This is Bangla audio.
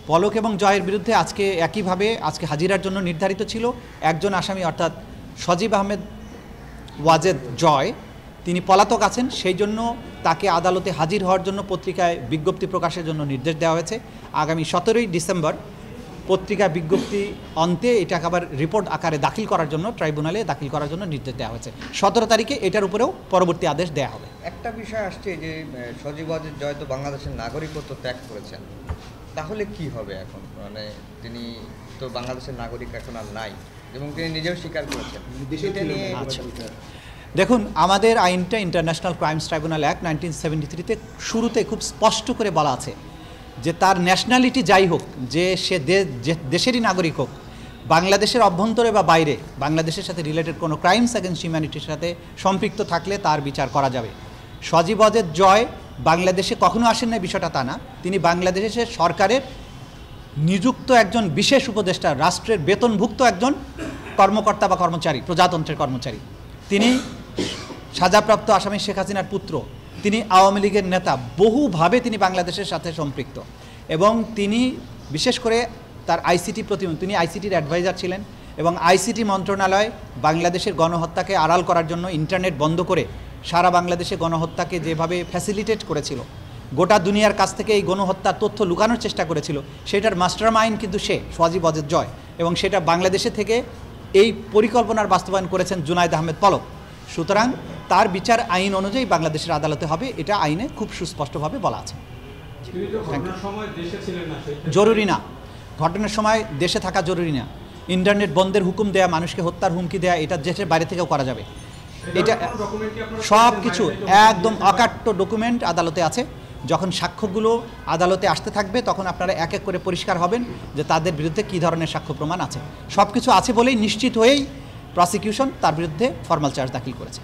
পলক এবং জয়ের বিরুদ্ধে আজকে একইভাবে আজকে হাজিরার জন্য নির্ধারিত ছিল একজন আসামি, অর্থাৎ সজীব আহমেদ ওয়াজেদ জয়। তিনি পলাতক আছেন, সেই জন্য তাকে আদালতে হাজির হওয়ার জন্য পত্রিকায় বিজ্ঞপ্তি প্রকাশের জন্য নির্দেশ দেওয়া হয়েছে। আগামী 17ই ডিসেম্বর পত্রিকা বিজ্ঞপ্তি অন্তে এটাকে আবার রিপোর্ট আকারে দাখিল করার জন্য ট্রাইব্যুনালে দাখিল করার জন্য নির্দেশ দেওয়া হয়েছে। 17 তারিখে এটার উপরেও পরবর্তী আদেশ দেওয়া হবে। একটা বিষয় আসছে যে সজীব ওয়াজেদ জয় তো বাংলাদেশের নাগরিকত্ব ত্যাগ করেছেন, তাহলে কি হবে এখন? মানে তিনি তো বাংলাদেশের নাগরিক এখন আর নাই এবং তিনি নিজেও স্বীকার করেছেন। আচ্ছা, দেখুন, আমাদের আইনটা ইন্টারন্যাশনাল ক্রাইমস ট্রাইব্যুনাল অ্যাক্ট 1973-তে শুরুতে খুব স্পষ্ট করে বলা আছে যে তার ন্যাশনালিটি যাই হোক, যে সে দেশেরই নাগরিক হোক, বাংলাদেশের অভ্যন্তরে বা বাইরে বাংলাদেশের সাথে রিলেটেড কোনো ক্রাইমস অ্যাগেন্স্ট হিউম্যানিটির সাথে সম্পৃক্ত থাকলে তার বিচার করা যাবে। সজীব ওয়াজেদ জয় বাংলাদেশে কখনো আসেন না, বিষয়টা তা না। তিনি বাংলাদেশের সরকারের নিযুক্ত একজন বিশেষ উপদেষ্টা, রাষ্ট্রের বেতনভুক্ত একজন কর্মকর্তা বা কর্মচারী, প্রজাতন্ত্রের কর্মচারী। তিনি সাজাপ্রাপ্ত আসামি শেখ হাসিনার পুত্র, তিনি আওয়ামী লীগের নেতা, বহুভাবে তিনি বাংলাদেশের সাথে সম্পৃক্ত এবং তিনি বিশেষ করে তার আইসিটি প্রতিমন্ত্রী, তিনি আইসিটির অ্যাডভাইজার ছিলেন এবং আইসিটি মন্ত্রণালয় বাংলাদেশের গণহত্যাকে আড়াল করার জন্য ইন্টারনেট বন্ধ করে সারা বাংলাদেশে গণহত্যাকে যেভাবে ফ্যাসিলিটেট করেছিল, গোটা দুনিয়ার কাছ থেকে এই গণহত্যার তথ্য লুকানোর চেষ্টা করেছিল, সেটার মাস্টার মাইন্ড কিন্তু সে সজীব ওয়াজেদ জয় এবং সেটা বাংলাদেশে থেকে এই পরিকল্পনার বাস্তবায়ন করেছেন জুনায়েদ আহমেদ পলক। সুতরাং তার বিচার আইন অনুযায়ী বাংলাদেশের আদালতে হবে, এটা আইনে খুব সুস্পষ্টভাবে বলা আছে। জরুরি না, ঘটনার সময় দেশে থাকা জরুরি না। ইন্টারনেট বন্ধের হুকুম দেয়া, মানুষকে হত্যার হুমকি দেয়া, এটা দেশের বাইরে থেকেও করা যাবে। এটা সব কিছু একদম অকাট্য ডকুমেন্ট আদালতে আছে। যখন সাক্ষ্যগুলো আদালতে আসতে থাকবে তখন আপনারা এক এক করে পরিষ্কার হবেন যে তাদের বিরুদ্ধে কী ধরনের সাক্ষ্য প্রমাণ আছে। সব কিছু আছে বলেই নিশ্চিত হয়েই প্রসিকিউশন তার বিরুদ্ধে ফর্মাল চার্জ দাখিল করেছে।